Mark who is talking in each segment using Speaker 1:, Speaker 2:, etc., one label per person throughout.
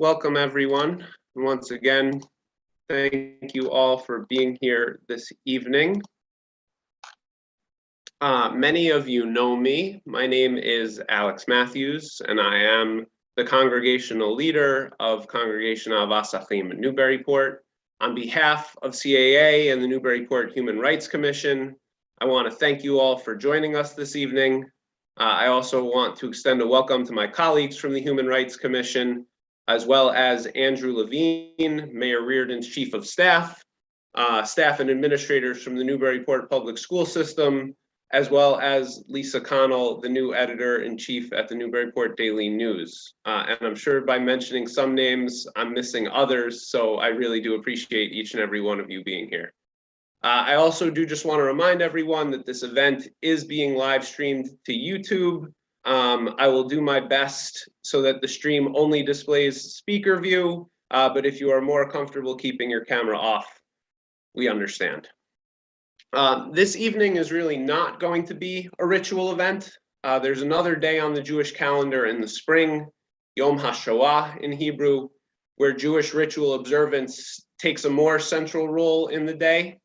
Speaker 1: Welcome, everyone. Once again, thank you all for being here this evening. Many of you know me. My name is Alex Matthews, and I am the congregational leader of Congregation Avas Achim in Newburyport. On behalf of CAA and the Newburyport Human Rights Commission, I want to thank you all for joining us this evening. I also want to extend a welcome to my colleagues from the Human Rights Commission, as well as Andrew Levine, Mayor Reardon's Chief of Staff, staff and administrators from the Newburyport Public School System, as well as Lisa Connell, the new editor-in-chief at the Newburyport Daily News. And I'm sure by mentioning some names, I'm missing others, so I really do appreciate each and every one of you being here. I also do just want to remind everyone that this event is being live streamed to YouTube. I will do my best so that the stream only displays speaker view, but if you are more comfortable keeping your camera off, we understand. This evening is really not going to be a ritual event. There's another day on the Jewish calendar in the spring, Yom HaShoah in Hebrew, where Jewish ritual observance takes a more central role in the day.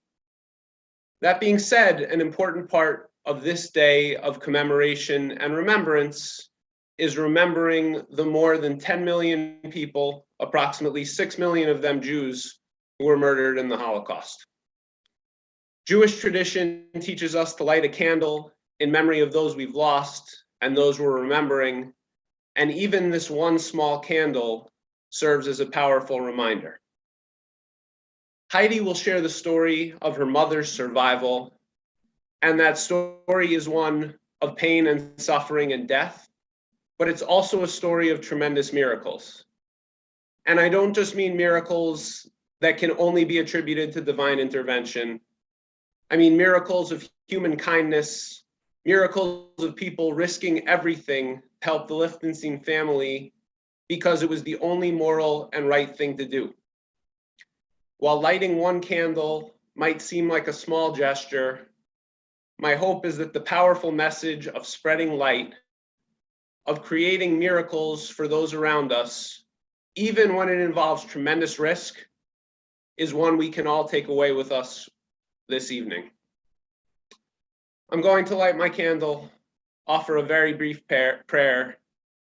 Speaker 1: That being said, an important part of this day of commemoration and remembrance is remembering the more than 10 million people, approximately 6 million of them Jews, who were murdered in the Holocaust. Jewish tradition teaches us to light a candle in memory of those we've lost and those we're remembering, and even this one small candle serves as a powerful reminder. Heidi will share the story of her mother's survival, and that story is one of pain and suffering and death, but it's also a story of tremendous miracles. And I don't just mean miracles that can only be attributed to divine intervention. I mean miracles of human kindness, miracles of people risking everything to help the Lichtenstein family because it was the only moral and right thing to do. While lighting one candle might seem like a small gesture, my hope is that the powerful message of spreading light, of creating miracles for those around us, even when it involves tremendous risk, is one we can all take away with us this evening. I'm going to light my candle, offer a very brief prayer,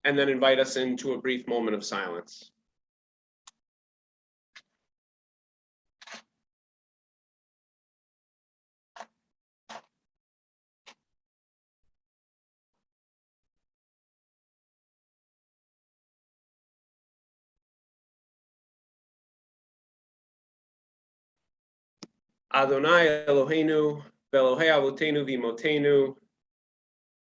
Speaker 1: and then invite us into a brief moment of silence. Adonai Eloheinu, Ve'Elohei Avotenu V'Imotenu,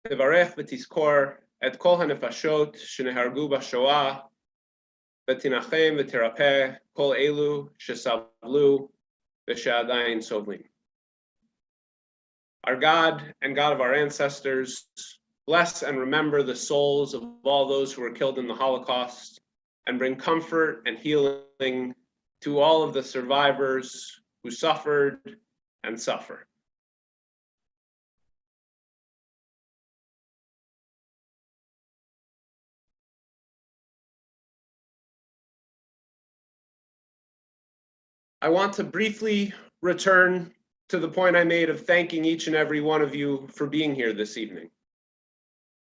Speaker 1: Tevarech v'tizkor et kol hanefashot shenehargu b'shoah, v'tinachem v'terapeh kol elu shesavlu v'she'adayin sovlim. Our God and God of our ancestors, bless and remember the souls of all those who were killed in the Holocaust, and bring comfort and healing to all of the survivors who suffered and suffer. I want to briefly return to the point I made of thanking each and every one of you for being here this evening.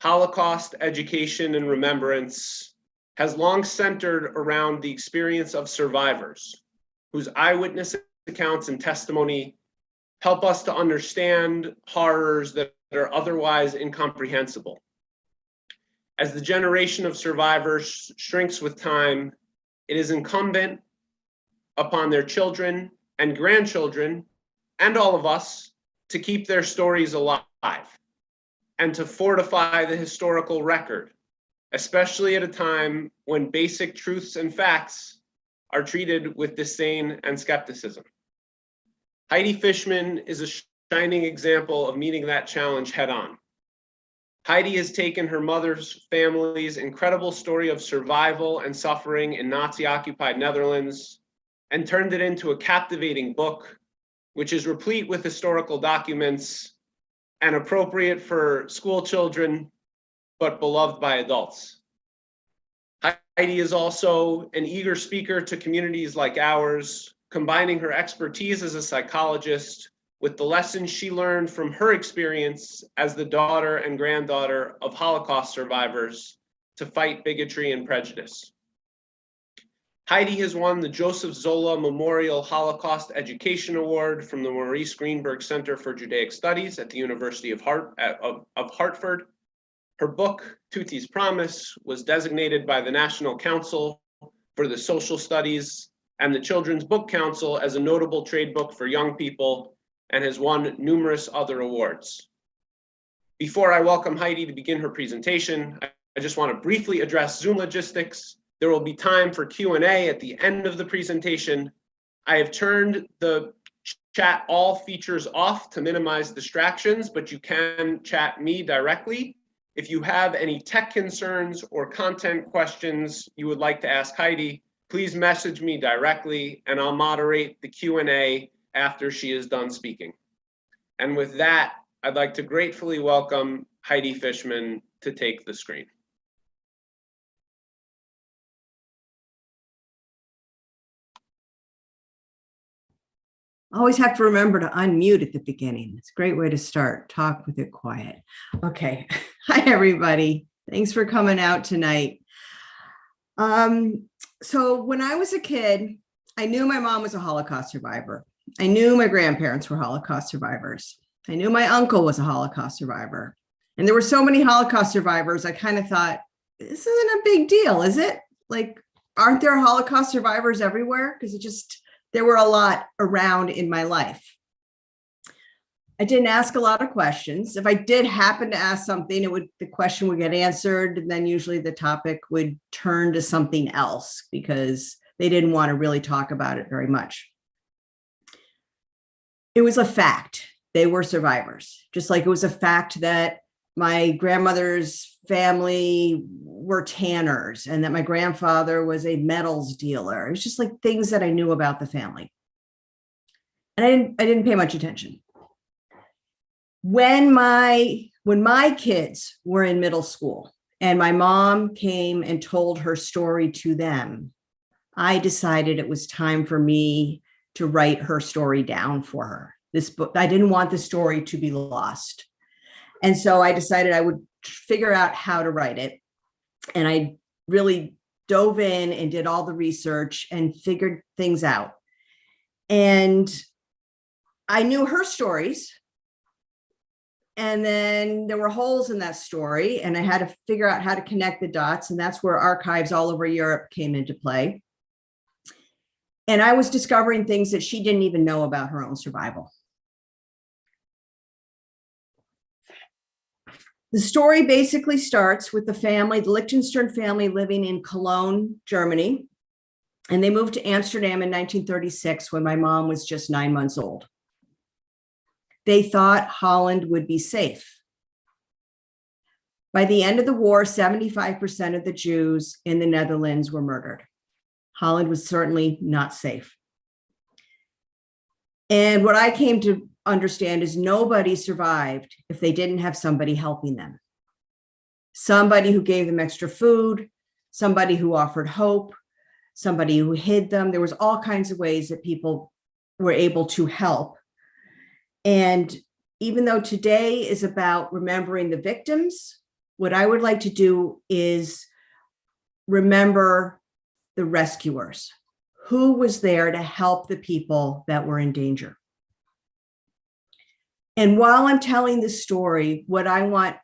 Speaker 1: Holocaust education and remembrance has long centered around the experience of survivors whose eyewitness accounts and testimony help us to understand horrors that are otherwise incomprehensible. As the generation of survivors shrinks with time, it is incumbent upon their children and grandchildren and all of us to keep their stories alive and to fortify the historical record, especially at a time when basic truths and facts are treated with disdain and skepticism. Heidi Fishman is a shining example of meeting that challenge head on. Heidi has taken her mother's family's incredible story of survival and suffering in Nazi-occupied Netherlands and turned it into a captivating book, which is replete with historical documents and appropriate for school children, but beloved by adults. Heidi is also an eager speaker to communities like ours, combining her expertise as a psychologist with the lessons she learned from her experience as the daughter and granddaughter of Holocaust survivors to fight bigotry and prejudice. Heidi has won the Joseph Zola Memorial Holocaust Education Award from the Maurice Greenberg Center for Judaic Studies at the University of Hartford. Her book, Tootie's Promise, was designated by the National Council for the Social Studies and the Children's Book Council as a notable trade book for young people and has won numerous other awards. Before I welcome Heidi to begin her presentation, I just want to briefly address Zoom logistics. There will be time for Q&A at the end of the presentation. I have turned the chat all features off to minimize distractions, but you can chat me directly. If you have any tech concerns or content questions you would like to ask Heidi, please message me directly and I'll moderate the Q&A after she is done speaking. And with that, I'd like to gratefully welcome Heidi Fishman to take the screen.
Speaker 2: Always have to remember to unmute at the beginning. It's a great way to start. Talk with it quiet. Okay. Hi, everybody. Thanks for coming out tonight. So when I was a kid, I knew my mom was a Holocaust survivor. I knew my grandparents were Holocaust survivors. I knew my uncle was a Holocaust survivor. And there were so many Holocaust survivors, I kind of thought, this isn't a big deal, is it? Like, aren't there Holocaust survivors everywhere? Because there were a lot around in my life. I didn't ask a lot of questions. If I did happen to ask something, the question would get answered, and then usually the topic would turn to something else because they didn't want to really talk about it very much. It was a fact. They were survivors, just like it was a fact that my grandmother's family were tanners and that my grandfather was a metals dealer. It was just like things that I knew about the family. And I didn't pay much attention. When my kids were in middle school and my mom came and told her story to them, I decided it was time for me to write her story down for her. This book, I didn't want the story to be lost. And so I decided I would figure out how to write it. And I really dove in and did all the research and figured things out. And I knew her stories. And then there were holes in that story, and I had to figure out how to connect the dots. And that's where archives all over Europe came into play. And I was discovering things that she didn't even know about her own survival. The story basically starts with the Lichtenstern family living in Cologne, Germany. And they moved to Amsterdam in 1936 when my mom was just 9 months old. They thought Holland would be safe. By the end of the war, 75% of the Jews in the Netherlands were murdered. Holland was certainly not safe. And what I came to understand is nobody survived if they didn't have somebody helping them. Somebody who gave them extra food, somebody who offered hope, somebody who hid them. There was all kinds of ways that people were able to help. And even though today is about remembering the victims, what I would like to do is remember the rescuers. Who was there to help the people that were in danger? And while I'm telling this story, what I want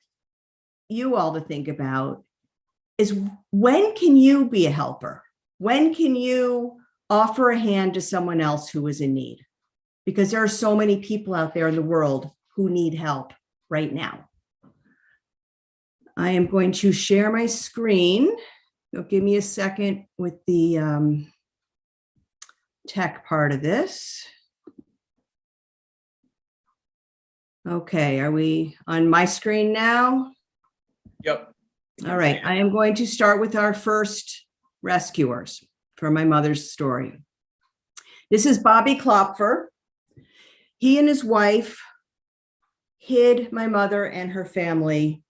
Speaker 2: you all to think about is, when can you be a helper? When can you offer a hand to someone else who is in need? Because there are so many people out there in the world who need help right now. I am going to share my screen. So give me a second with the tech part of this. Okay, are we on my screen now?
Speaker 1: Yep.
Speaker 2: All right, I am going to start with our first rescuers for my mother's story. This is Bobby Klopfer. He and his wife hid my mother and her family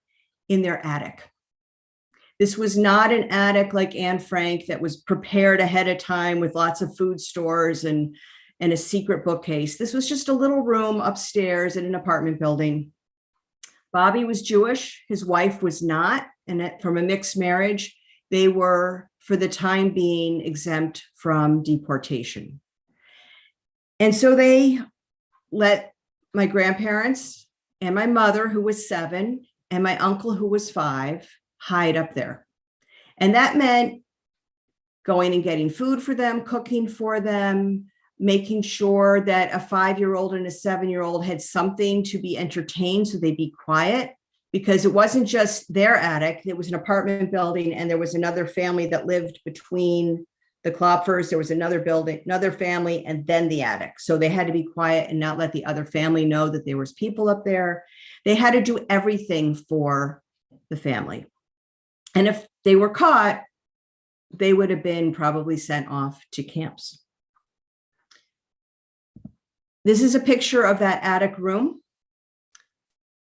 Speaker 2: in their attic. This was not an attic like Anne Frank that was prepared ahead of time with lots of food stores and a secret bookcase. This was just a little room upstairs in an apartment building. Bobby was Jewish. His wife was not, and from a mixed marriage, they were, for the time being, exempt from deportation. And so they let my grandparents and my mother, who was 7, and my uncle, who was 5, hide up there. And that meant going and getting food for them, cooking for them, making sure that a 5-year-old and a 7-year-old had something to be entertained so they'd be quiet, because it wasn't just their attic. It was an apartment building, and there was another family that lived between the Klopfers. There was another building, another family, and then the attic. So they had to be quiet and not let the other family know that there was people up there. They had to do everything for the family. And if they were caught, they would have been probably sent off to camps. This is a picture of that attic room.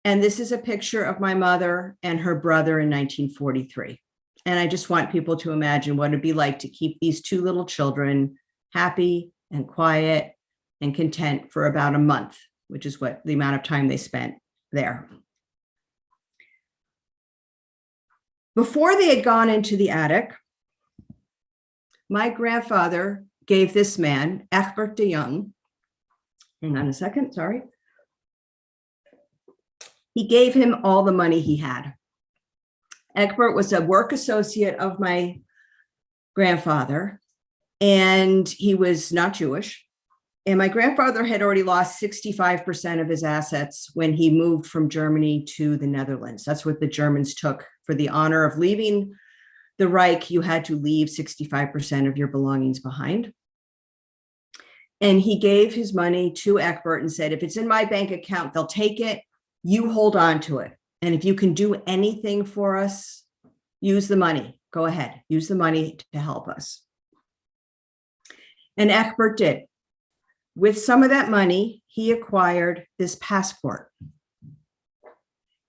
Speaker 2: And this is a picture of my mother and her brother in 1943. And I just want people to imagine what it'd be like to keep these 2 little children happy and quiet and content for about a month, which is what the amount of time they spent there. Before they had gone into the attic, my grandfather gave this man, Egbert de Jong, hang on a second, sorry. He gave him all the money he had. Egbert was a work associate of my grandfather, and he was not Jewish. And my grandfather had already lost 65% of his assets when he moved from Germany to the Netherlands. That's what the Germans took. For the honor of leaving the Reich, you had to leave 65% of your belongings behind. And he gave his money to Egbert and said, if it's in my bank account, they'll take it. You hold on to it. And if you can do anything for us, use the money. Go ahead, use the money to help us. And Egbert did. With some of that money, he acquired this passport.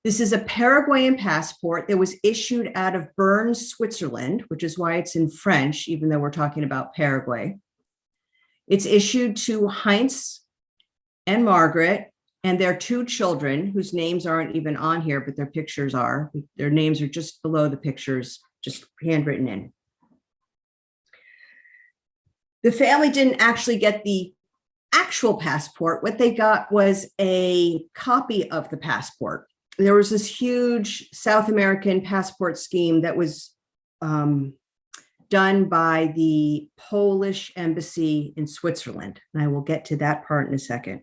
Speaker 2: This is a Paraguayan passport that was issued out of Bern, Switzerland, which is why it's in French, even though we're talking about Paraguay. It's issued to Heinz and Margaret and their 2 children, whose names aren't even on here, but their pictures are. Their names are just below the pictures, just handwritten in. The family didn't actually get the actual passport. What they got was a copy of the passport. There was this huge South American passport scheme that was done by the Polish embassy in Switzerland. And I will get to that part in a second.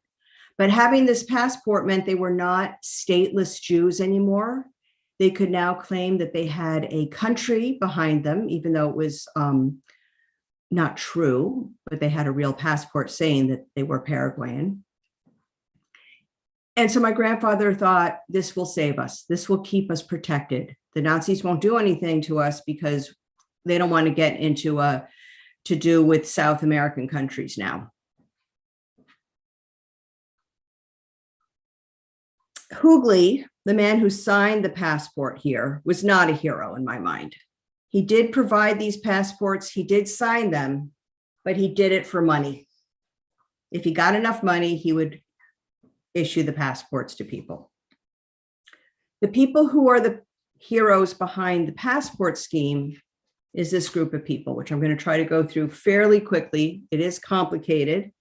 Speaker 2: But having this passport meant they were not stateless Jews anymore. They could now claim that they had a country behind them, even though it was not true, but they had a real passport saying that they were Paraguayan. And so my grandfather thought, this will save us. This will keep us protected. The Nazis won't do anything to us because they don't want to get into a to do with South American countries now. Hugli, the man who signed the passport here, was not a hero in my mind. He did provide these passports, he did sign them, but he did it for money. If he got enough money, he would issue the passports to people. The people who are the heroes behind the passport scheme is this group of people, which I'm going to try to go through fairly quickly. It is complicated,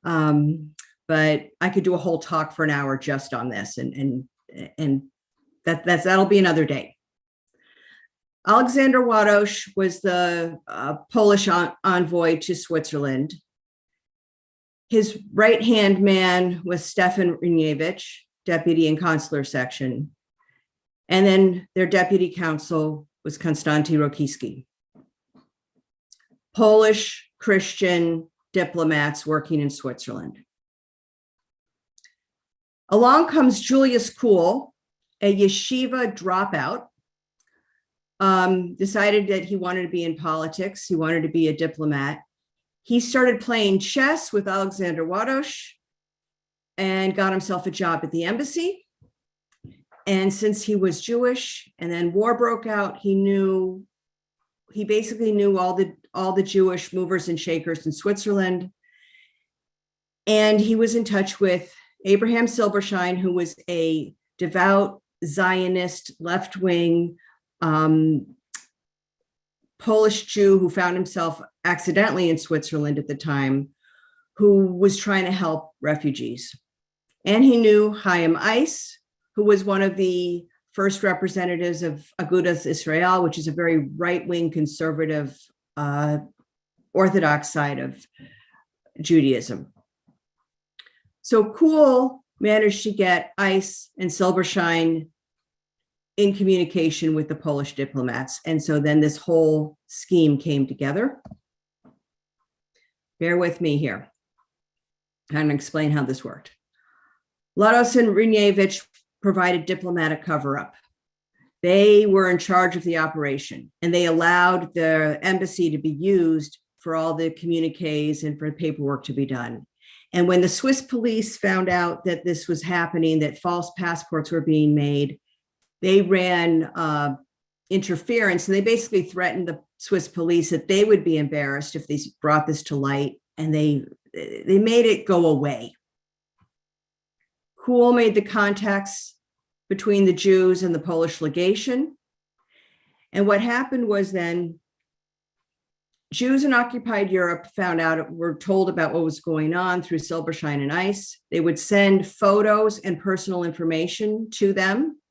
Speaker 2: but I could do a whole talk for an hour just on this, and that'll be another day. Alexander Watosh was the Polish envoy to Switzerland. His right-hand man was Stefan Reniewicz, deputy in consular section. And then their deputy counsel was Konstanty Rokiski. Polish Christian diplomats working in Switzerland. Along comes Julius Kuhl, a yeshiva dropout, decided that he wanted to be in politics. He wanted to be a diplomat. He started playing chess with Alexander Watosh and got himself a job at the embassy. And since he was Jewish and then war broke out, he basically knew all the Jewish movers and shakers in Switzerland. And he was in touch with Abraham Silberschein, who was a devout Zionist, left-wing Polish Jew who found himself accidentally in Switzerland at the time, who was trying to help refugees. And he knew Chaim Eiss, who was one of the first representatives of Agudas Israel, which is a very right-wing conservative Orthodox side of Judaism. So Kuhl managed to get Eiss and Silberschein in communication with the Polish diplomats. And so then this whole scheme came together. Bear with me here. I'm going to explain how this worked. Watosh and Rinievich provided diplomatic cover-up. They were in charge of the operation, and they allowed the embassy to be used for all the communiques and for paperwork to be done. And when the Swiss police found out that this was happening, that false passports were being made, they ran interference, and they basically threatened the Swiss police that they would be embarrassed if they brought this to light, and they made it go away. Kuhl made the contacts between the Jews and the Polish legation. And what happened was then Jews in occupied Europe were told about what was going on through Silberschein and Eiss. They would send photos and personal information to them.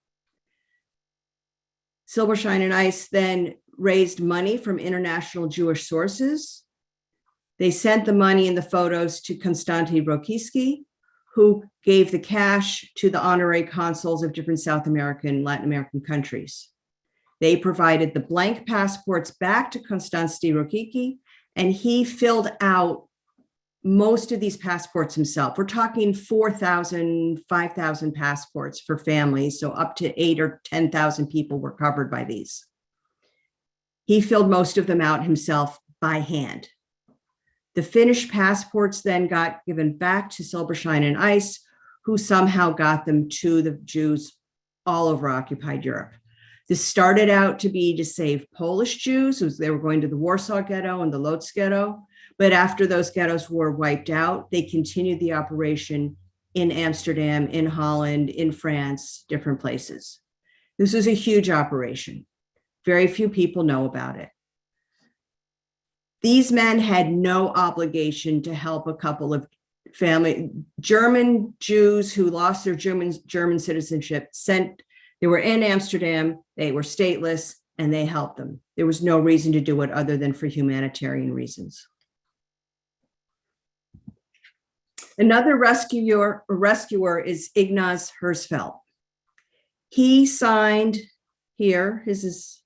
Speaker 2: Silberschein and Eiss then raised money from international Jewish sources. They sent the money and the photos to Konstantin Rokiski, who gave the cash to the honorary consuls of different South American, Latin American countries. They provided the blank passports back to Konstantin Rokiski, and he filled out most of these passports himself. We're talking 4,000, 5,000 passports for families, so up to 8,000 or 10,000 people were covered by these. He filled most of them out himself by hand. The finished passports then got given back to Silberschein and Eiss, who somehow got them to the Jews all over occupied Europe. This started out to be to save Polish Jews, as they were going to the Warsaw Ghetto and the Lodz Ghetto. But after those ghettos were wiped out, they continued the operation in Amsterdam, in Holland, in France, different places. This was a huge operation. Very few people know about it. These men had no obligation to help a couple of German Jews who lost their German citizenship. They were in Amsterdam, they were stateless, and they helped them. There was no reason to do it other than for humanitarian reasons. Another rescuer is Ignaz Herzfeld. He signed here his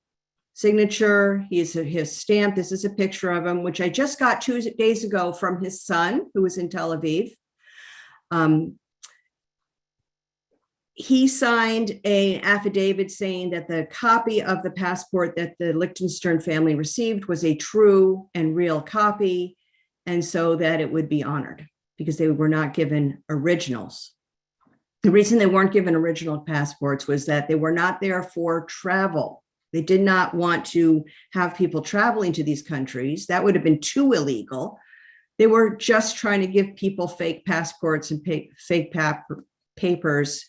Speaker 2: signature, his stamp. This is a picture of him, which I just got 2 days ago from his son, who was in Tel Aviv. He signed an affidavit saying that the copy of the passport that the Lichtenstein family received was a true and real copy, and so that it would be honored because they were not given originals. The reason they weren't given original passports was that they were not there for travel. They did not want to have people traveling to these countries. That would have been too illegal. They were just trying to give people fake passports and fake papers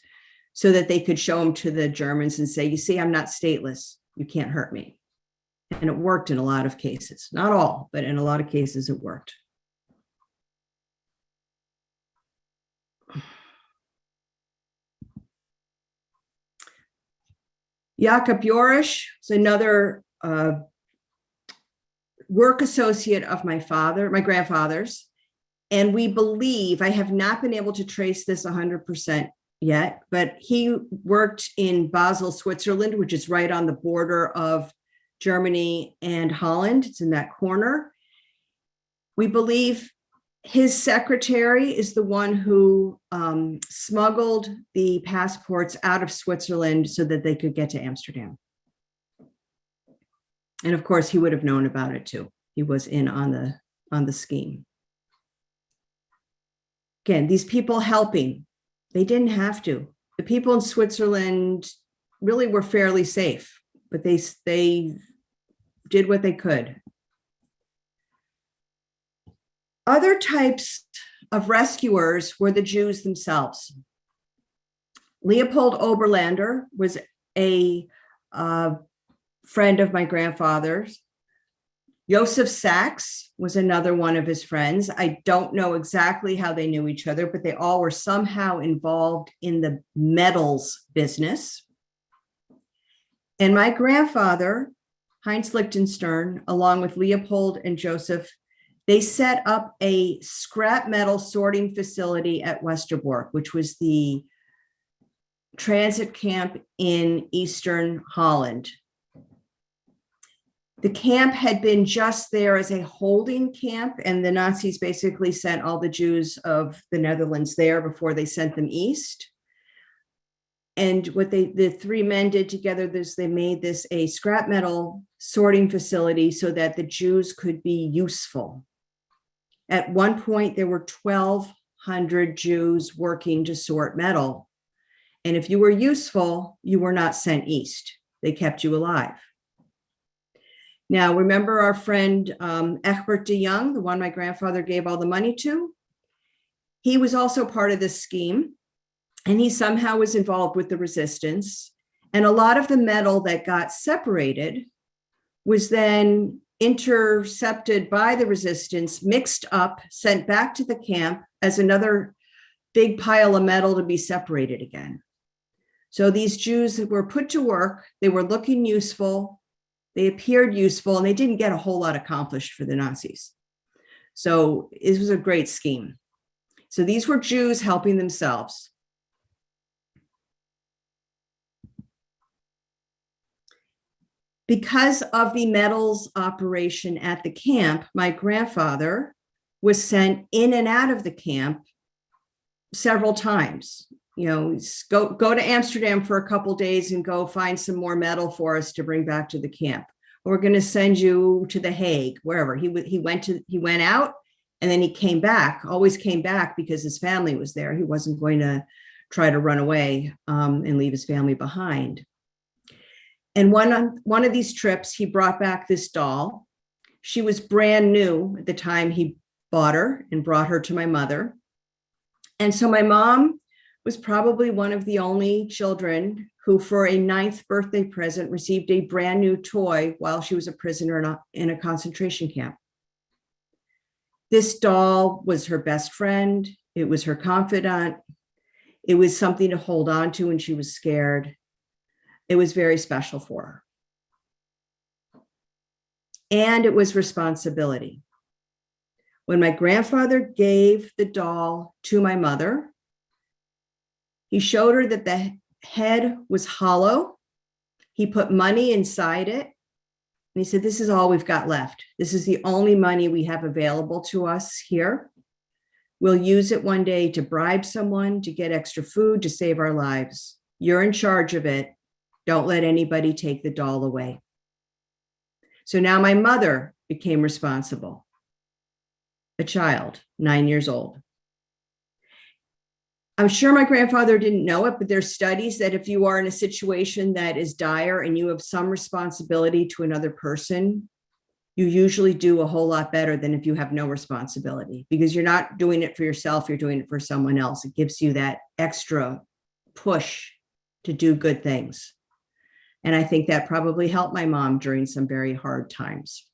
Speaker 2: so that they could show them to the Germans and say, you see, I'm not stateless. You can't hurt me. And it worked in a lot of cases. Not all, but in a lot of cases it worked. Jakob Yorish is another work associate of my grandfather's. And we believe, I have not been able to trace this 100% yet, but he worked in Basel, Switzerland, which is right on the border of Germany and Holland. It's in that corner. We believe his secretary is the one who smuggled the passports out of Switzerland so that they could get to Amsterdam. And of course, he would have known about it too. He was in on the scheme. Again, these people helping, they didn't have to. The people in Switzerland really were fairly safe, but they did what they could. Other types of rescuers were the Jews themselves. Leopold Oberlander was a friend of my grandfather's. Joseph Sachs was another one of his friends. I don't know exactly how they knew each other, but they all were somehow involved in the metals business. And my grandfather, Heinz Lichtenstern, along with Leopold and Joseph, they set up a scrap metal sorting facility at Westerbork, which was the transit camp in Eastern Holland. The camp had been just there as a holding camp, and the Nazis basically sent all the Jews of the Netherlands there before they sent them east. And what the three men did together is they made this a scrap metal sorting facility so that the Jews could be useful. At one point, there were 1,200 Jews working to sort metal. And if you were useful, you were not sent east. They kept you alive. Now, remember our friend Egbert de Young, the one my grandfather gave all the money to? He was also part of this scheme, and he somehow was involved with the resistance. And a lot of the metal that got separated was then intercepted by the resistance, mixed up, sent back to the camp as another big pile of metal to be separated again. So these Jews that were put to work, they were looking useful, they appeared useful, and they didn't get a whole lot accomplished for the Nazis. So it was a great scheme. So these were Jews helping themselves. Because of the metals operation at the camp, my grandfather was sent in and out of the camp several times. You know, go to Amsterdam for a couple days and go find some more metal for us to bring back to the camp. We're going to send you to The Hague, wherever. He went out and then he came back, always came back because his family was there. He wasn't going to try to run away and leave his family behind. And one of these trips, he brought back this doll. She was brand new at the time he bought her and brought her to my mother. And so my mom was probably one of the only children who, for a 9th birthday present, received a brand new toy while she was a prisoner in a concentration camp. This doll was her best friend. It was her confidant. It was something to hold on to when she was scared. It was very special for her. And it was responsibility. When my grandfather gave the doll to my mother, he showed her that the head was hollow. He put money inside it. And he said, this is all we've got left. This is the only money we have available to us here. We'll use it one day to bribe someone, to get extra food, to save our lives. You're in charge of it. Don't let anybody take the doll away. So now my mother became responsible. A child, 9 years old. I'm sure my grandfather didn't know it, but there's studies that if you are in a situation that is dire and you have some responsibility to another person, you usually do a whole lot better than if you have no responsibility, because you're not doing it for yourself, you're doing it for someone else. It gives you that extra push to do good things. And I think that probably helped my mom during some very hard times.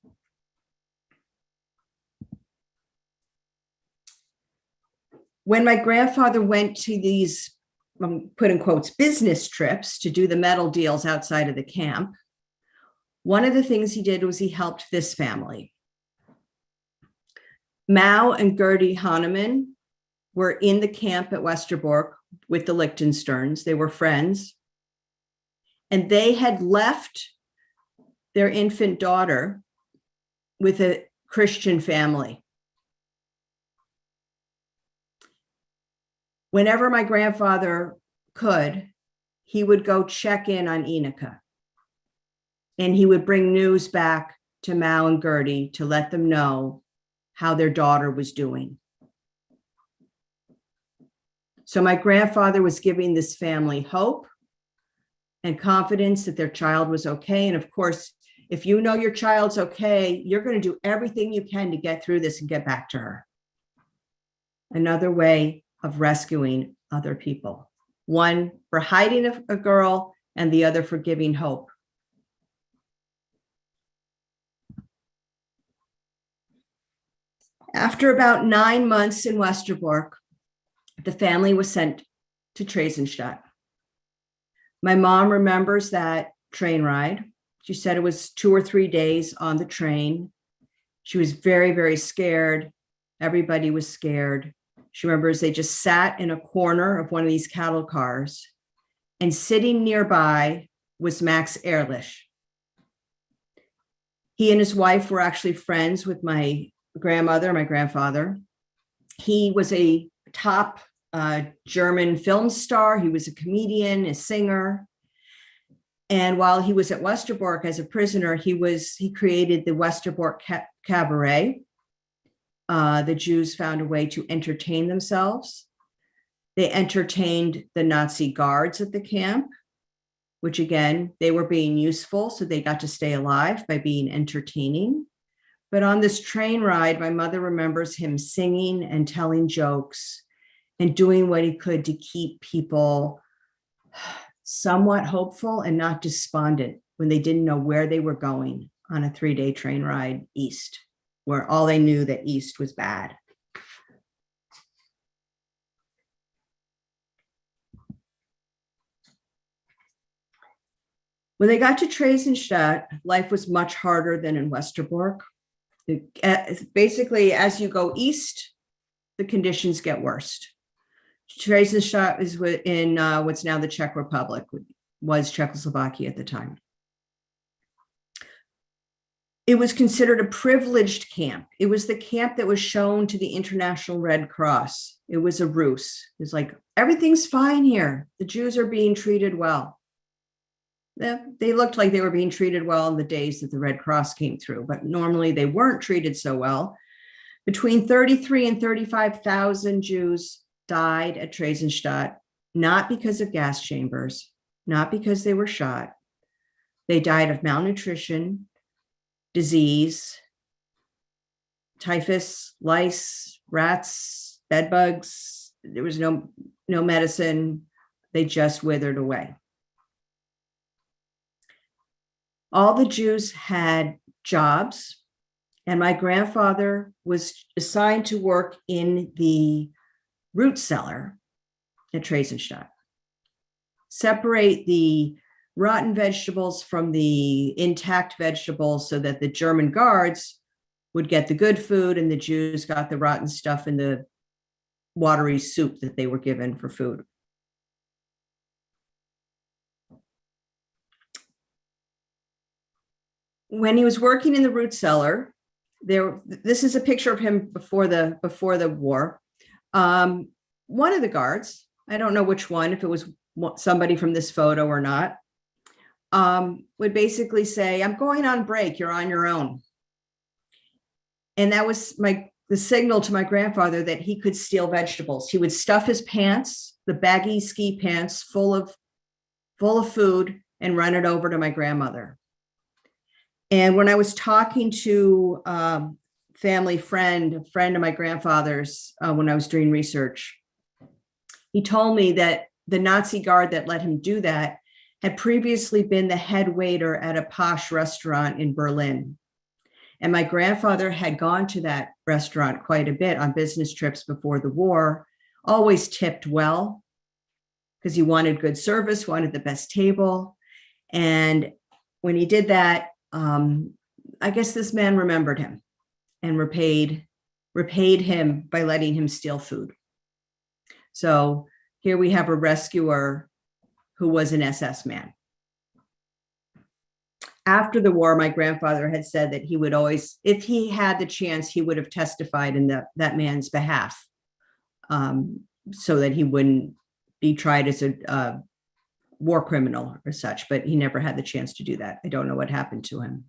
Speaker 2: When my grandfather went to these, put in quotes, business trips to do the metal deals outside of the camp, one of the things he did was he helped this family. Mao and Gertie Hahnemann were in the camp at Westerbork with the Lichtensterns. They were friends. And they had left their infant daughter with a Christian family. Whenever my grandfather could, he would go check in on Ineke. And he would bring news back to Mao and Gertie to let them know how their daughter was doing. So my grandfather was giving this family hope and confidence that their child was okay. And of course, if you know your child's okay, you're going to do everything you can to get through this and get back to her. Another way of rescuing other people. One for hiding a girl and the other for giving hope. After about 9 months in Westerbork, the family was sent to Theresienstadt. My mom remembers that train ride. She said it was 2 or 3 days on the train. She was very, very scared. Everybody was scared. She remembers they just sat in a corner of one of these cattle cars, and sitting nearby was Max Ehrlich. He and his wife were actually friends with my grandmother, my grandfather. He was a top German film star. He was a comedian, a singer. And while he was at Westerbork as a prisoner, he created the Westerbork Cabaret. The Jews found a way to entertain themselves. They entertained the Nazi guards at the camp, which again, they were being useful, so they got to stay alive by being entertaining. But on this train ride, my mother remembers him singing and telling jokes and doing what he could to keep people somewhat hopeful and not despondent when they didn't know where they were going on a 3-day train ride east, where all they knew that east was bad. When they got to Theresienstadt, life was much harder than in Westerbork. Basically, as you go east, the conditions get worse. Theresienstadt is in what's now the Czech Republic, was Czechoslovakia at the time. It was considered a privileged camp. It was the camp that was shown to the International Red Cross. It was a ruse. It's like, everything's fine here. The Jews are being treated well. They looked like they were being treated well in the days that the Red Cross came through, but normally they weren't treated so well. Between 33 and 35,000 Jews died at Theresienstadt, not because of gas chambers, not because they were shot. They died of malnutrition, disease, typhus, lice, rats, bed bugs. There was no medicine. They just withered away. All the Jews had jobs, and my grandfather was assigned to work in the root cellar at Theresienstadt. Separate the rotten vegetables from the intact vegetables so that the German guards would get the good food and the Jews got the rotten stuff in the watery soup that they were given for food. When he was working in the root cellar, this is a picture of him before the war. One of the guards, I don't know which one, if it was somebody from this photo or not, would basically say, "I'm going on break, you're on your own." And that was the signal to my grandfather that he could steal vegetables. He would stuff his pants, the baggy ski pants, full of food, and run it over to my grandmother. And when I was talking to a friend of my grandfather's, when I was doing research, he told me that the Nazi guard that let him do that had previously been the head waiter at a posh restaurant in Berlin. And my grandfather had gone to that restaurant quite a bit on business trips before the war, always tipped well because he wanted good service, wanted the best table. And when he did that, I guess this man remembered him and repaid him by letting him steal food. So here we have a rescuer who was an SS man. After the war, my grandfather had said that he would always, if he had the chance, he would have testified in that man's behalf, so that he wouldn't be tried as a war criminal or such, but he never had the chance to do that. I don't know what happened to him.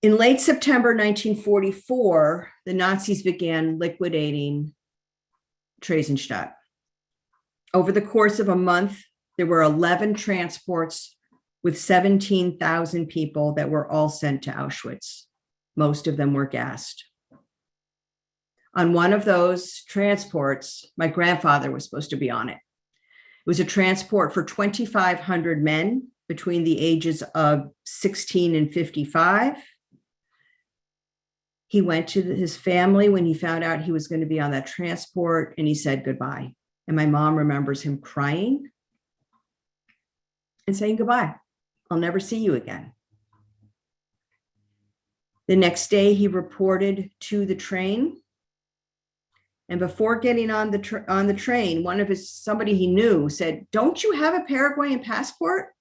Speaker 2: In late September 1944, the Nazis began liquidating Theresienstadt. Over the course of a month, there were 11 transports with 17,000 people that were all sent to Auschwitz. Most of them were gassed. On one of those transports, my grandfather was supposed to be on it. It was a transport for 2,500 men between the ages of 16 and 55. He went to his family when he found out he was going to be on that transport, and he said goodbye. And my mom remembers him crying and saying goodbye. I'll never see you again. The next day, he reported to the train. And before getting on the train, somebody he knew said, "Don't you have a Paraguayan passport?"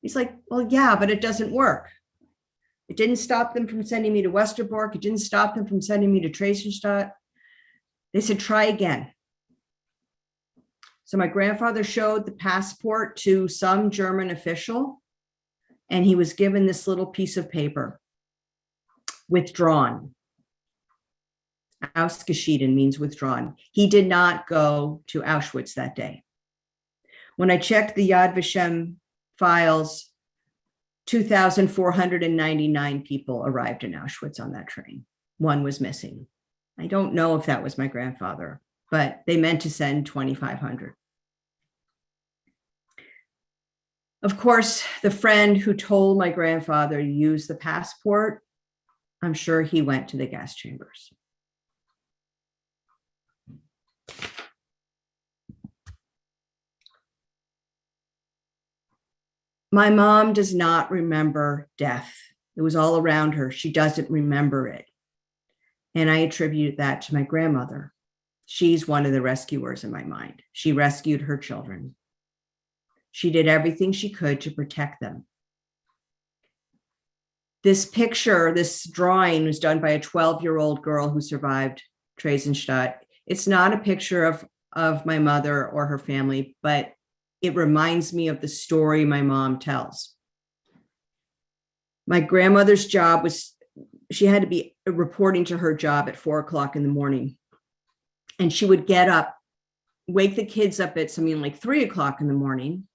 Speaker 2: He's like, "Well, yeah, but it doesn't work." It didn't stop them from sending me to Westerbork. It didn't stop them from sending me to Theresienstadt. They said, "Try again." So my grandfather showed the passport to some German official, and he was given this little piece of paper, withdrawn. Ausgeschieden means withdrawn. He did not go to Auschwitz that day. When I checked the Yad Vashem files, 2,499 people arrived in Auschwitz on that train. One was missing. I don't know if that was my grandfather, but they meant to send 2,500. Of course, the friend who told my grandfather to use the passport, I'm sure he went to the gas chambers. My mom does not remember death. It was all around her. She doesn't remember it. And I attribute that to my grandmother. She's one of the rescuers in my mind. She rescued her children. She did everything she could to protect them. This picture, this drawing was done by a 12-year-old girl who survived Theresienstadt. It's not a picture of my mother or her family, but it reminds me of the story my mom tells. My grandmother's job was, she had to be reporting to her job at 4:00 in the morning. And she would get up, wake the kids up at something like 3:00 in the morning.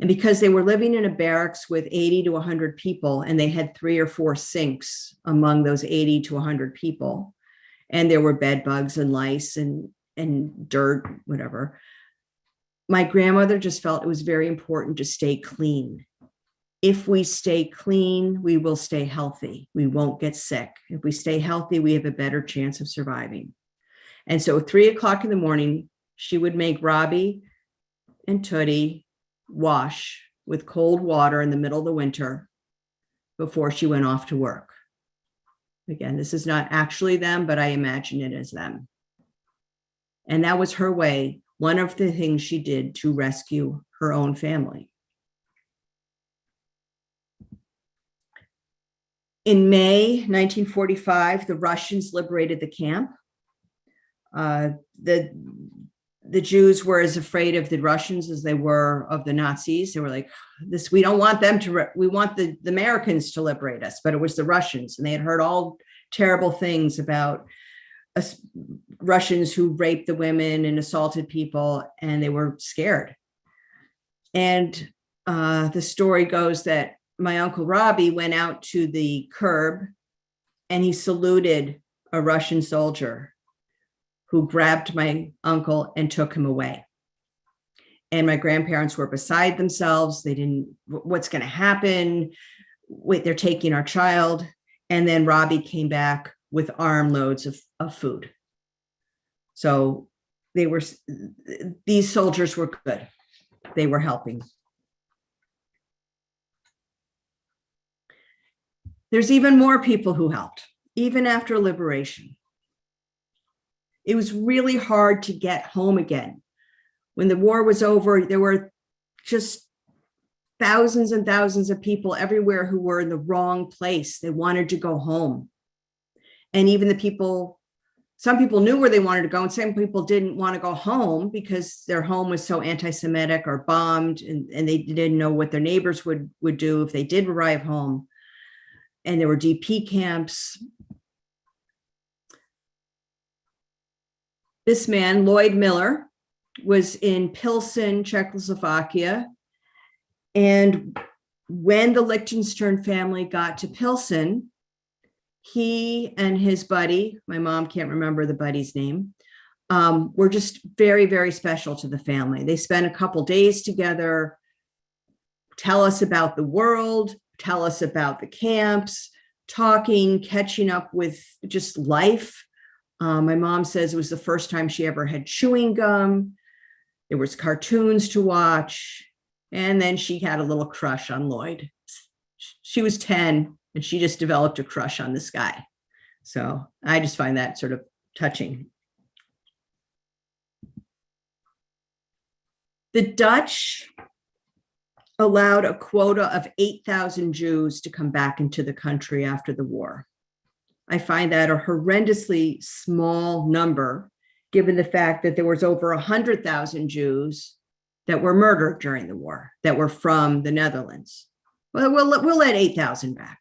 Speaker 2: And because they were living in a barracks with 80 to 100 people, and they had 3 or 4 sinks among those 80 to 100 people, and there were bed bugs and lice and dirt, whatever. My grandmother just felt it was very important to stay clean. If we stay clean, we will stay healthy. We won't get sick. If we stay healthy, we have a better chance of surviving. And so at 3:00 in the morning, she would make Robbie and Tootie wash with cold water in the middle of the winter before she went off to work. Again, this is not actually them, but I imagine it as them. And that was her way, one of the things she did to rescue her own family. In May 1945, the Russians liberated the camp. The Jews were as afraid of the Russians as they were of the Nazis. They were like, "This, we don't want them to, we want the Americans to liberate us," but it was the Russians. And they had heard all terrible things about Russians who raped the women and assaulted people, and they were scared. And the story goes that my Uncle Robbie went out to the curb and he saluted a Russian soldier who grabbed my uncle and took him away. And my grandparents were beside themselves. They didn't, what's going to happen? Wait, they're taking our child. And then Robbie came back with armloads of food. So these soldiers were good. They were helping. There's even more people who helped, even after liberation. It was really hard to get home again. When the war was over, there were just thousands and thousands of people everywhere who were in the wrong place. They wanted to go home. And even some people knew where they wanted to go, and some people didn't want to go home because their home was so anti-Semitic or bombed, and they didn't know what their neighbors would do if they did arrive home. And there were DP camps. This man, Lloyd Miller, was in Pilsen, Czechoslovakia. And when the Lichtenstern family got to Pilsen, he and his buddy, my mom can't remember the buddy's name, were just very, very special to the family. They spent a couple days together, tell us about the world, tell us about the camps, talking, catching up with just life. My mom says it was the first time she ever had chewing gum. There was cartoons to watch. And then she had a little crush on Lloyd. She was 10 and she just developed a crush on this guy. So I just find that sort of touching. The Dutch allowed a quota of 8,000 Jews to come back into the country after the war. I find that a horrendously small number, given the fact that there was over 100,000 Jews that were murdered during the war, that were from the Netherlands. Well, we'll let 8,000 back.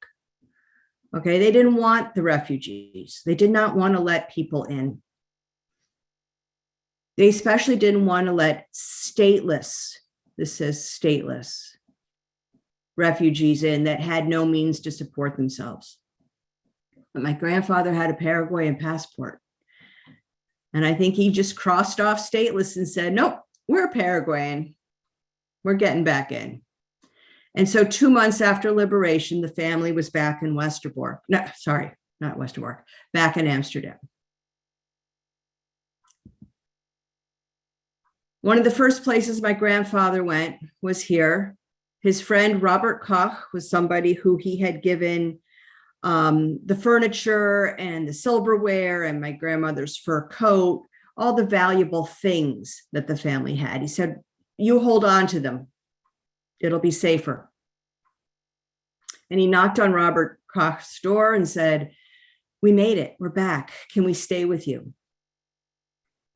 Speaker 2: Okay, they didn't want the refugees. They did not want to let people in. They especially didn't want to let stateless, this says stateless, refugees in that had no means to support themselves. But my grandfather had a Paraguayan passport. And I think he just crossed off stateless and said, nope, we're Paraguayan. We're getting back in. And so 2 months after liberation, the family was back in Westerbork. No, sorry, not Westerbork, back in Amsterdam. One of the first places my grandfather went was here. His friend Robert Koch was somebody who he had given the furniture and the silverware and my grandmother's fur coat, all the valuable things that the family had. He said, you hold on to them. It'll be safer. And he knocked on Robert Koch's door and said, we made it. We're back. Can we stay with you?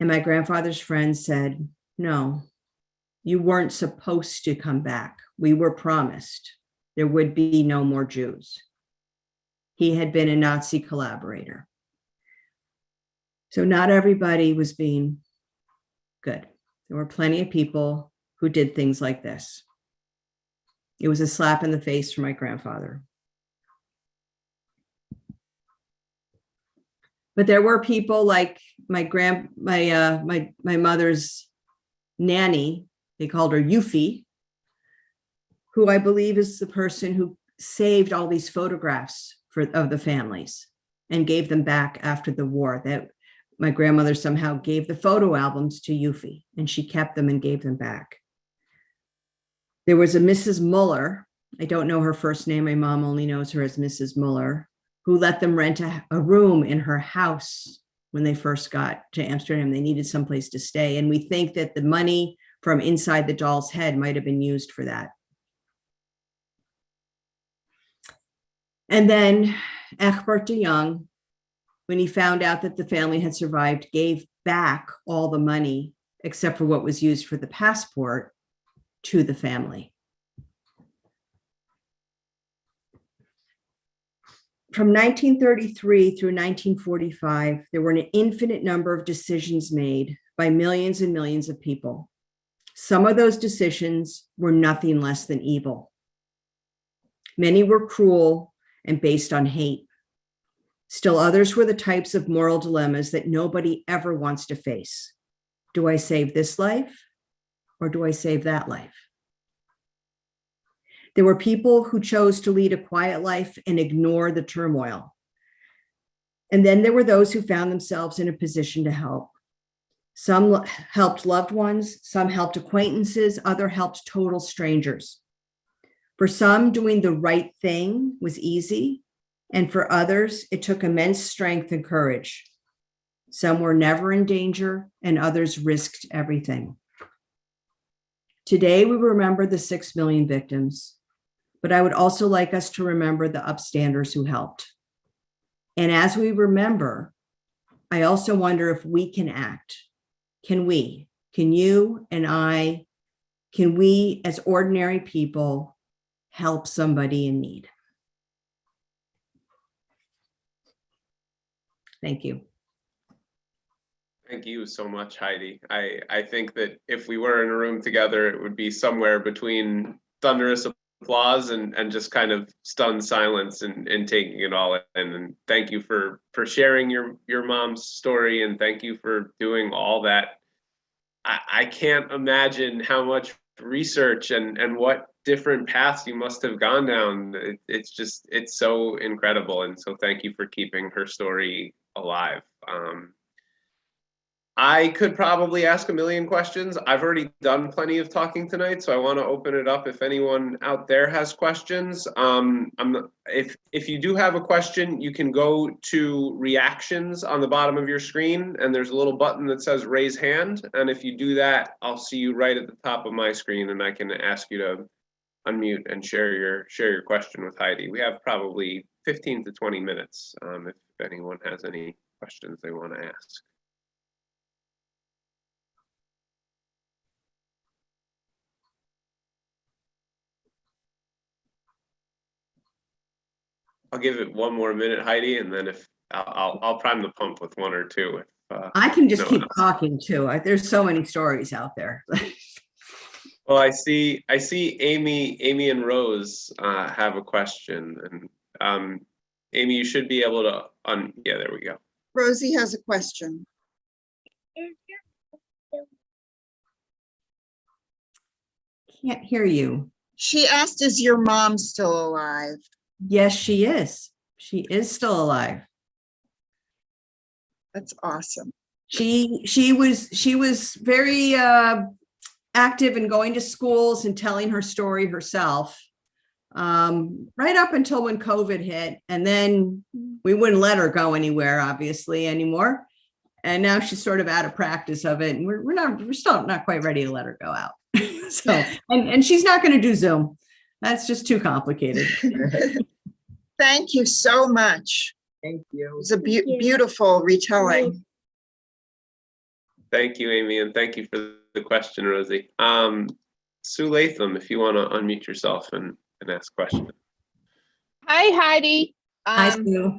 Speaker 2: And my grandfather's friend said, no, you weren't supposed to come back. We were promised there would be no more Jews. He had been a Nazi collaborator. So not everybody was being good. There were plenty of people who did things like this. It was a slap in the face for my grandfather. But there were people like my mother's nanny, they called her Yuffie, who I believe is the person who saved all these photographs of the families and gave them back after the war. That my grandmother somehow gave the photo albums to Yuffie, and she kept them and gave them back. There was a Mrs. Muller. I don't know her first name. My mom only knows her as Mrs. Muller, who let them rent a room in her house when they first got to Amsterdam. They needed someplace to stay. And we think that the money from inside the doll's head might have been used for that. And then Egbert de Jong, when he found out that the family had survived, gave back all the money except for what was used for the passport to the family. From 1933 through 1945, there were an infinite number of decisions made by millions and millions of people. Some of those decisions were nothing less than evil. Many were cruel and based on hate. Still others were the types of moral dilemmas that nobody ever wants to face. Do I save this life or do I save that life? There were people who chose to lead a quiet life and ignore the turmoil. And then there were those who found themselves in a position to help. Some helped loved ones, some helped acquaintances, others helped total strangers. For some, doing the right thing was easy, and for others, it took immense strength and courage. Some were never in danger, and others risked everything. Today, we remember the 6 million victims, but I would also like us to remember the upstanders who helped. And as we remember, I also wonder if we can act. Can we? Can you and I, can we as ordinary people help somebody in need? Thank you.
Speaker 1: Thank you so much, Heidi. I think that if we were in a room together, it would be somewhere between thunderous applause and just kind of stunned silence and taking it all in. And thank you for sharing your mom's story, and thank you for doing all that. I can't imagine how much research and what different paths you must have gone down. It's so incredible. And so thank you for keeping her story alive. I could probably ask a million questions. I've already done plenty of talking tonight, so I want to open it up if anyone out there has questions. If you do have a question, you can go to reactions on the bottom of your screen, and there's a little button that says raise hand. And if you do that, I'll see you right at the top of my screen, and I can ask you to unmute and share your question with Heidi. We have probably 15 to 20 minutes if anyone has any questions they want to ask. I'll give it one more minute, Heidi, and then if I'll prime the pump with one or two.
Speaker 2: I can just keep talking too. There's so many stories out there.
Speaker 1: Well, I see Amy and Rose have a question, and Amy, you should be able to yeah, there we go.
Speaker 3: Rosie has a question.
Speaker 2: Can't hear you.
Speaker 3: She asked, is your mom still alive?
Speaker 2: Yes, she is. She is still alive.
Speaker 3: That's awesome.
Speaker 2: She was very active in going to schools and telling her story herself, right up until when COVID hit, and then we wouldn't let her go anywhere, obviously, anymore. And now she's sort of out of practice of it, and we're still not quite ready to let her go out. So, and she's not going to do Zoom. That's just too complicated.
Speaker 3: Thank you so much.
Speaker 2: Thank you.
Speaker 3: It was a beautiful retelling.
Speaker 1: Thank you, Amy, and thank you for the question, Rosie. Sue Latham, if you want to unmute yourself and ask questions.
Speaker 4: Hi, Heidi.
Speaker 2: Hi, Sue.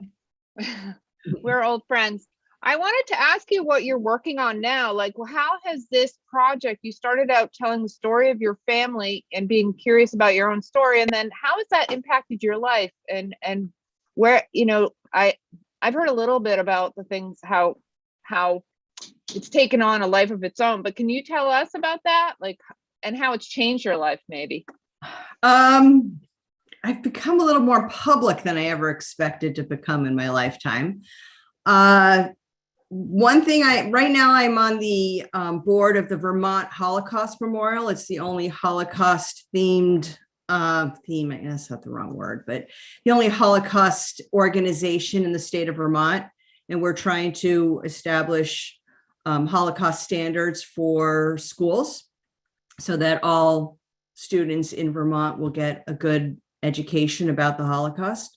Speaker 4: We're old friends. I wanted to ask you what you're working on now. Like, how has this project, you started out telling the story of your family and being curious about your own story, and then how has that impacted your life? And where, you know, I've heard a little bit about the things, how it's taken on a life of its own, but can you tell us about that? Like, and how it's changed your life, maybe?
Speaker 2: I've become a little more public than I ever expected to become in my lifetime. One thing, right now I'm on the board of the Vermont Holocaust Memorial. It's the only Holocaust themed I guess that's not the wrong word, but the only Holocaust organization in the state of Vermont. And we're trying to establish Holocaust standards for schools so that all students in Vermont will get a good education about the Holocaust.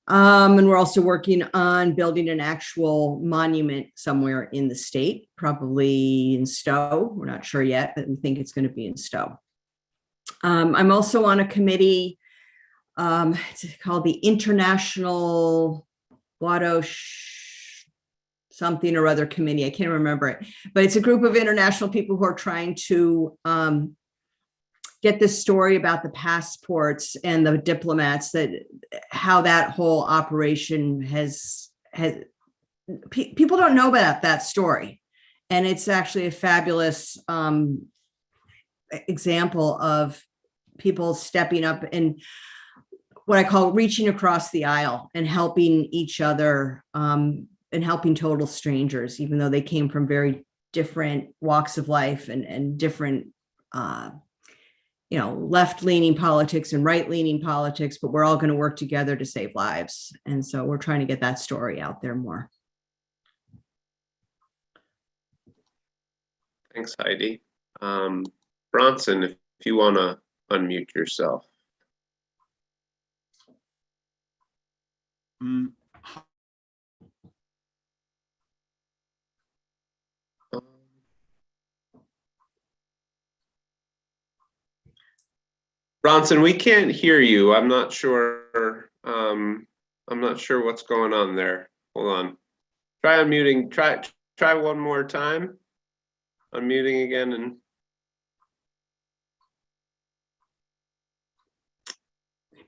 Speaker 2: And we're also working on building an actual monument somewhere in the state, probably in Stowe. We're not sure yet, but we think it's going to be in Stowe. I'm also on a committee. It's called the International Watosh something or other committee. I can't remember it, but it's a group of international people who are trying to get this story about the passports and the diplomats, that how that whole operation has people don't know about that story. And it's actually a fabulous example of people stepping up and what I call reaching across the aisle and helping each other and helping total strangers, even though they came from very different walks of life and different left-leaning politics and right-leaning politics, but we're all going to work together to save lives. And so we're trying to get that story out there more.
Speaker 1: Thanks, Heidi. Bronson, if you want to unmute yourself. Bronson, we can't hear you. I'm not sure. I'm not sure what's going on there. Hold on. Try unmuting. Try try one more time. Unmuting again and.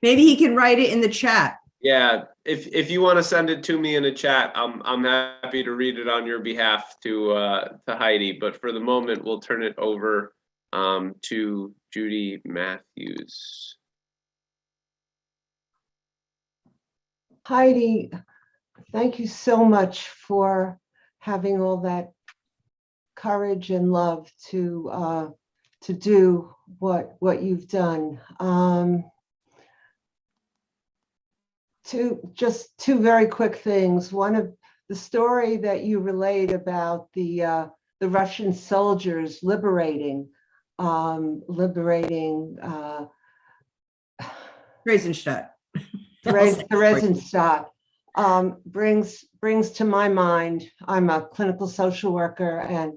Speaker 2: Maybe he can write it in the chat.
Speaker 1: Yeah, if you want to send it to me in a chat, I'm happy to read it on your behalf to Heidi. But for the moment, we'll turn it over to Judy Matthews.
Speaker 5: Heidi, thank you so much for having all that courage and love to do what you've done. Two very quick things. One of the story that you relayed about the Russian soldiers liberating
Speaker 2: Reisenstadt.
Speaker 5: Theresienstadt brings to my mind, I'm a clinical social worker, and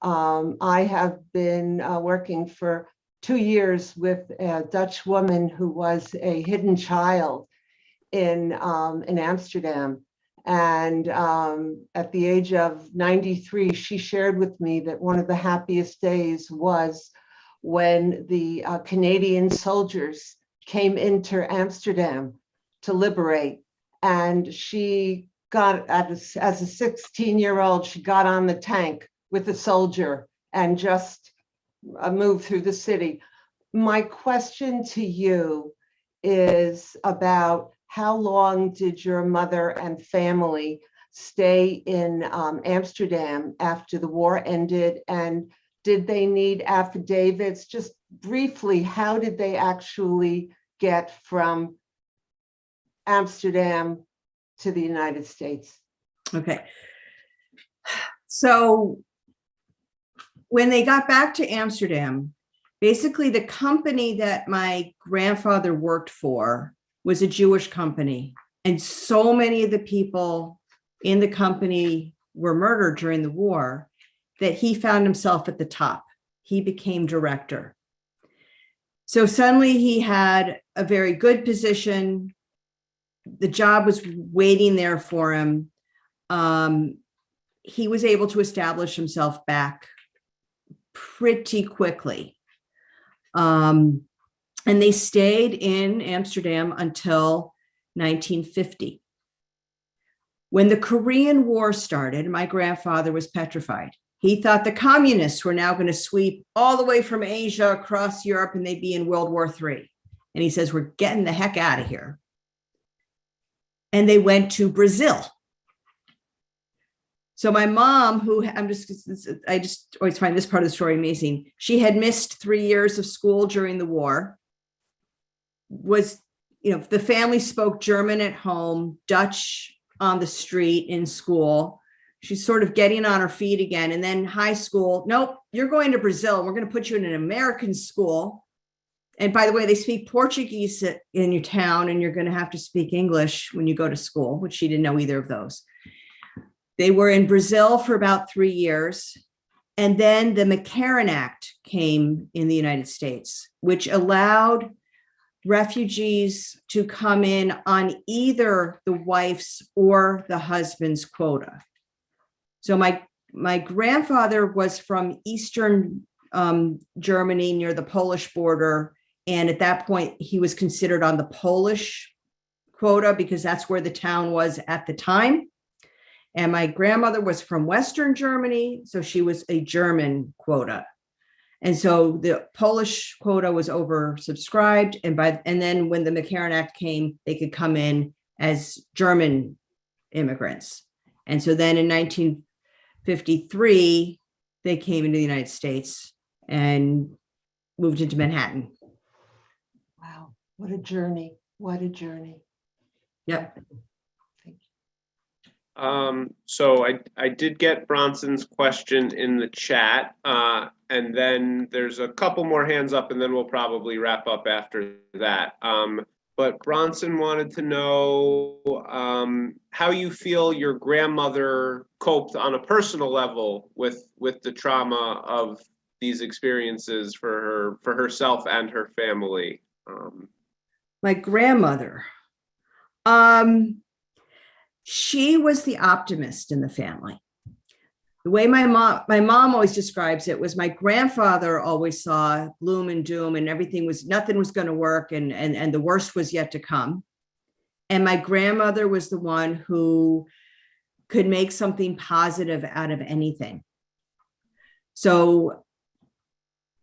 Speaker 5: I have been working for 2 years with a Dutch woman who was a hidden child in Amsterdam. And at the age of 93, she shared with me that one of the happiest days was when the Canadian soldiers came into Amsterdam to liberate. And she got, as a 16-year-old, she got on the tank with a soldier and just moved through the city. My question to you is about how long did your mother and family stay in Amsterdam after the war ended? And did they need affidavits? Just briefly, how did they actually get from Amsterdam to the United States?
Speaker 2: Okay. So when they got back to Amsterdam, basically the company that my grandfather worked for was a Jewish company. And so many of the people in the company were murdered during the war that he found himself at the top. He became director. So suddenly he had a very good position. The job was waiting there for him. He was able to establish himself back pretty quickly. And they stayed in Amsterdam until 1950. When the Korean War started, my grandfather was petrified. He thought the communists were now going to sweep all the way from Asia across Europe and they'd be in World War III. And he says, we're getting the heck out of here. And they went to Brazil. So my mom, who I just always find this part of the story amazing. She had missed 3 years of school during the war. The family spoke German at home, Dutch on the street in school. She's sort of getting on her feet again. And then high school, nope, you're going to Brazil. We're going to put you in an American school. And by the way, they speak Portuguese in your town, and you're going to have to speak English when you go to school, which she didn't know either of those. They were in Brazil for about 3 years. And then the McCarran Act came in the United States, which allowed refugees to come in on either the wife's or the husband's quota. So my grandfather was from Eastern Germany near the Polish border. And at that point, he was considered on the Polish quota because that's where the town was at the time. And my grandmother was from Western Germany, so she was a German quota. And so the Polish quota was oversubscribed. And then when the McCarran Act came, they could come in as German immigrants. And so then in 1953, they came into the United States and moved into Manhattan.
Speaker 5: Wow, what a journey. What a journey.
Speaker 2: Yep.
Speaker 1: So I did get Bronson's question in the chat, and then there's a couple more hands up, and then we'll probably wrap up after that. But Bronson wanted to know how you feel your grandmother coped on a personal level with the trauma of these experiences for herself and her family.
Speaker 2: My grandmother. She was the optimist in the family. The way my mom always describes it was my grandfather always saw gloom and doom and nothing was going to work and the worst was yet to come. And my grandmother was the one who could make something positive out of anything. So,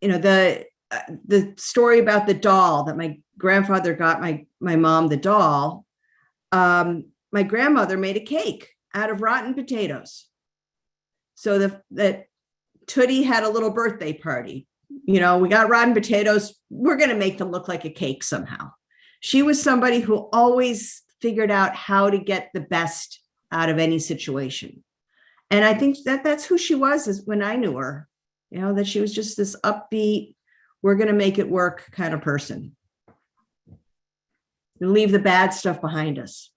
Speaker 2: the story about the doll that my grandfather got my mom the doll, my grandmother made a cake out of rotten potatoes. So that Tootie had a little birthday party. We got rotten potatoes. We're going to make them look like a cake somehow. She was somebody who always figured out how to get the best out of any situation. And I think that's who she was when I knew her, that she was just this upbeat, we're going to make it work kind of person. And leave the bad stuff behind us.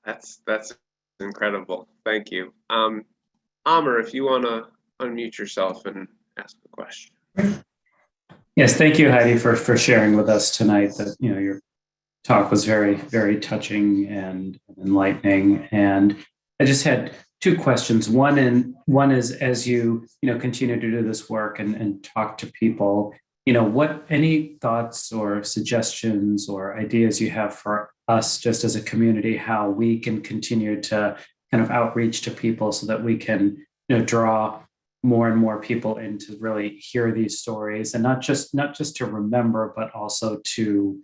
Speaker 1: That's incredible. Thank you. Amr, if you want to unmute yourself and ask the question.
Speaker 6: Yes, thank you, Heidi, for sharing with us tonight. That your talk was very, very touching and enlightening. And I just had two questions. One is as you continue to do this work and talk to people, what any thoughts or suggestions or ideas you have for us just as a community, how we can continue to kind of outreach to people so that we can draw more and more people in to really hear these stories, and not just to remember, but also to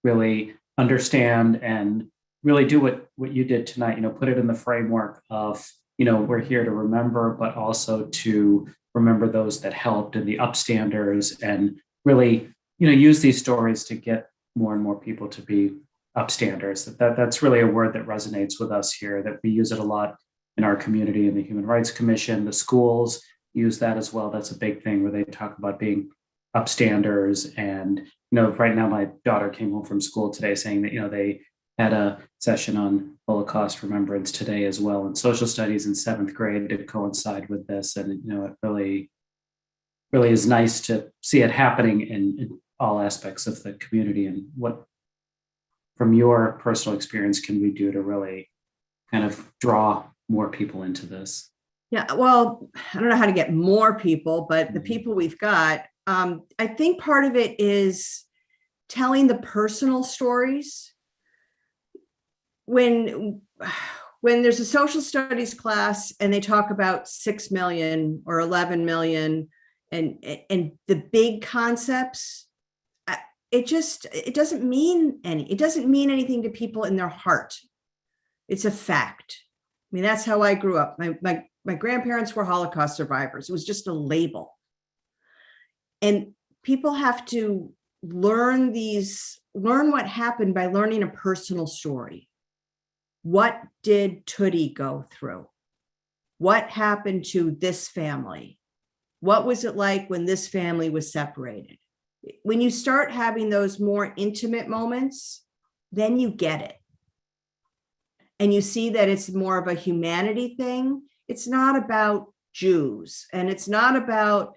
Speaker 6: really understand and really do what you did tonight, put it in the framework of, we're here to remember, but also to remember those that helped and the upstanders, and really, use these stories to get more and more people to be upstanders. That's really a word that resonates with us here, that we use it a lot in our community, in the Human Rights Commission. The schools use that as well. That's a big thing where they talk about being upstanders. And, right now my daughter came home from school today saying that, they had a session on Holocaust remembrance today as well, in social studies in 7th grade to coincide with this. And, it really is nice to see it happening in all aspects of the community. And what, from your personal experience, can we do to really kind of draw more people into this?
Speaker 2: Yeah, well, I don't know how to get more people, but the people we've got, I think part of it is telling the personal stories. When there's a social studies class and they talk about 6 million or 11 million and the big concepts, it doesn't mean anything to people in their heart. It's a fact. I mean, that's how I grew up. My grandparents were Holocaust survivors. It was just a label. And people have to learn what happened by learning a personal story. What did Tootie go through? What happened to this family? What was it like when this family was separated? When you start having those more intimate moments, then you get it. And you see that it's more of a humanity thing. It's not about Jews, and it's not about,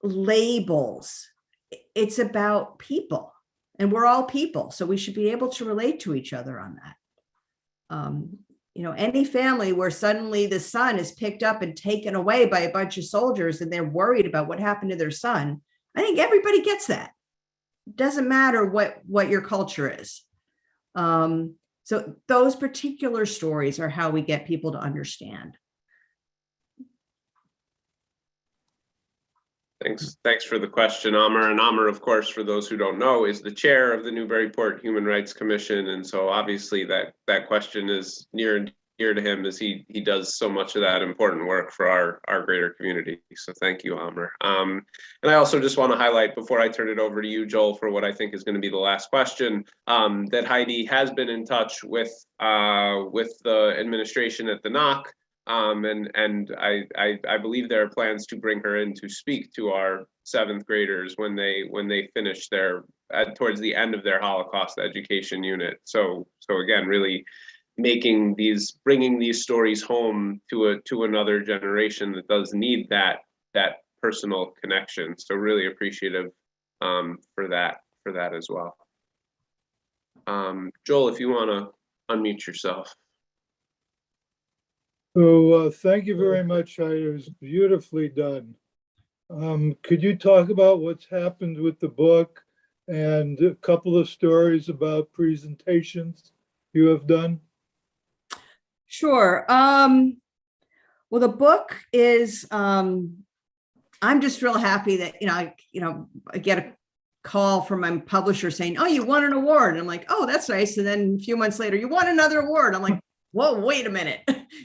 Speaker 2: labels. It's about people, and we're all people. So we should be able to relate to each other on that. Any family where suddenly the son is picked up and taken away by a bunch of soldiers and they're worried about what happened to their son, I think everybody gets that. It doesn't matter what your culture is. So those particular stories are how we get people to understand.
Speaker 1: Thanks for the question, Amr. And Amr, of course, for those who don't know, is the chair of the Newburyport Human Rights Commission. And so obviously that question is near and dear to him, as he does so much of that important work for our greater community. So thank you, Amr. And I also just want to highlight, before I turn it over to you, Joel, for what I think is going to be the last question, that Heidi has been in touch with the administration at the NOC. And I believe there are plans to bring her in to speak to our 7th graders when they finish towards the end of their Holocaust education unit. So again, really bringing these stories home to another generation that does need that personal connection. So really appreciative for that as well. Joel, if you want to unmute yourself.
Speaker 7: So thank you very much, Heidi. It was beautifully done. Could you talk about what's happened with the book and a couple of stories about presentations you have done?
Speaker 2: Sure. Well, the book is, I'm just real happy that, I get a call from my publisher saying, oh, you won an award. And I'm like, oh, that's nice. And then a few months later, you won another award. I'm like, whoa, wait a minute.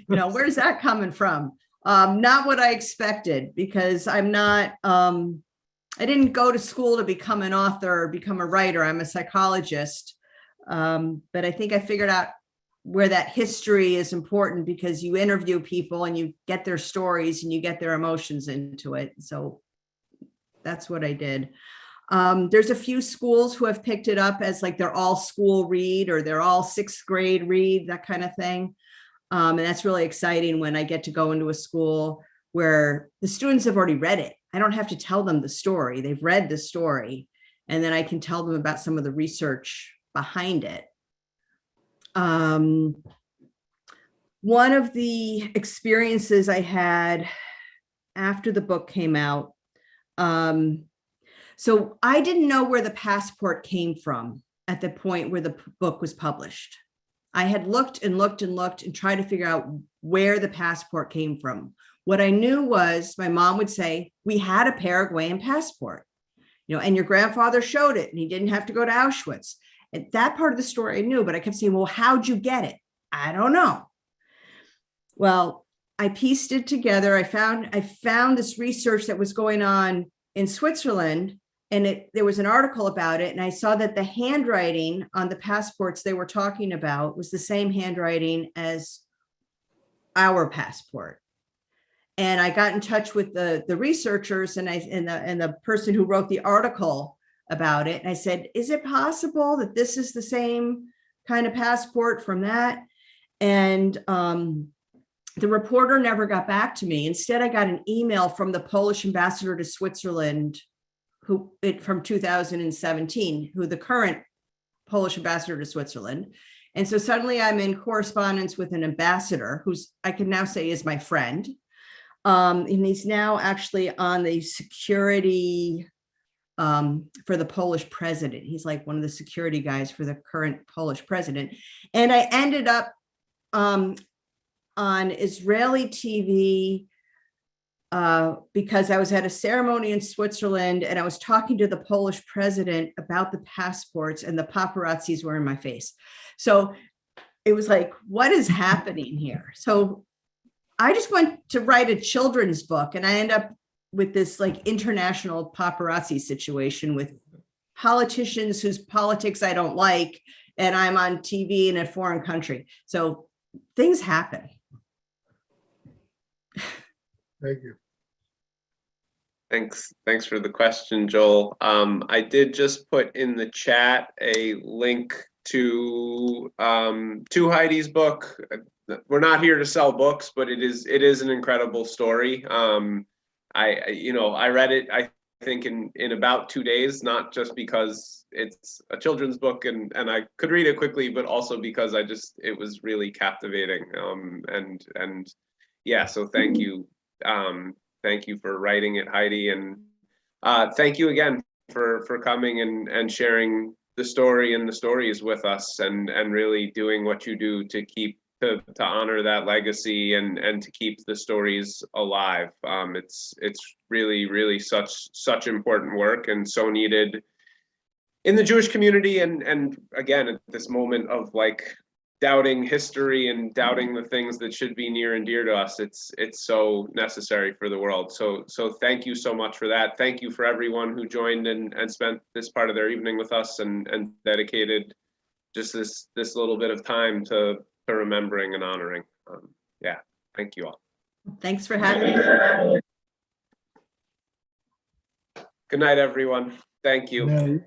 Speaker 2: Where's that coming from? Not what I expected, because I'm not, I didn't go to school to become an author or become a writer. I'm a psychologist. But I think I figured out where that history is important, because you interview people and you get their stories and you get their emotions into it. So that's what I did. There's a few schools who have picked it up as like their all school read, or their all sixth grade read, that kind of thing. And that's really exciting when I get to go into a school where the students have already read it. I don't have to tell them the story. They've read the story, and then I can tell them about some of the research behind it. One of the experiences I had after the book came out, so I didn't know where the passport came from at the point where the book was published. I had looked and looked and looked and tried to figure out where the passport came from. What I knew was my mom would say, we had a Paraguayan passport, and your grandfather showed it and he didn't have to go to Auschwitz. And that part of the story I knew, but I kept saying, well, how'd you get it? I don't know. Well, I pieced it together. I found this research that was going on in Switzerland, and there was an article about it. And I saw that the handwriting on the passports they were talking about was the same handwriting as our passport. And I got in touch with the researchers and the person who wrote the article about it. And I said, is it possible that this is the same kind of passport from that? And the reporter never got back to me. Instead, I got an email from the Polish ambassador to Switzerland, from 2017, who the current Polish ambassador to Switzerland. And so suddenly I'm in correspondence with an ambassador who's, I can now say, is my friend. And he's now actually on the security for the Polish president. He's like one of the security guys for the current Polish president. And I ended up on Israeli TV because I was at a ceremony in Switzerland and I was talking to the Polish president about the passports, and the paparazzis were in my face. So it was like, what is happening here? So I just went to write a children's book, and I end up with this like international paparazzi situation with politicians whose politics I don't like, and I'm on TV in a foreign country. So things happen.
Speaker 7: Thank you.
Speaker 1: Thanks for the question, Joel. I did just put in the chat a link to Heidi's book. We're not here to sell books, but it is an incredible story. I read it, I think in about 2 days, not just because it's a children's book and I could read it quickly, but also because it was really captivating. And yeah, so thank you. Thank you for writing it, Heidi. And thank you again for coming and sharing the story and the stories with us, and really doing what you do to honor that legacy and to keep the stories alive. It's really such important work, and so needed in the Jewish community, and again at this moment of like doubting history and doubting the things that should be near and dear to us. It's so necessary for the world. So thank you so much for that. Thank you for everyone who joined and spent this part of their evening with us and dedicated just this little bit of time to remembering and honoring. Yeah, thank you all.
Speaker 2: Thanks for having me.
Speaker 1: Good night, everyone. Thank you.
Speaker 7: Good night.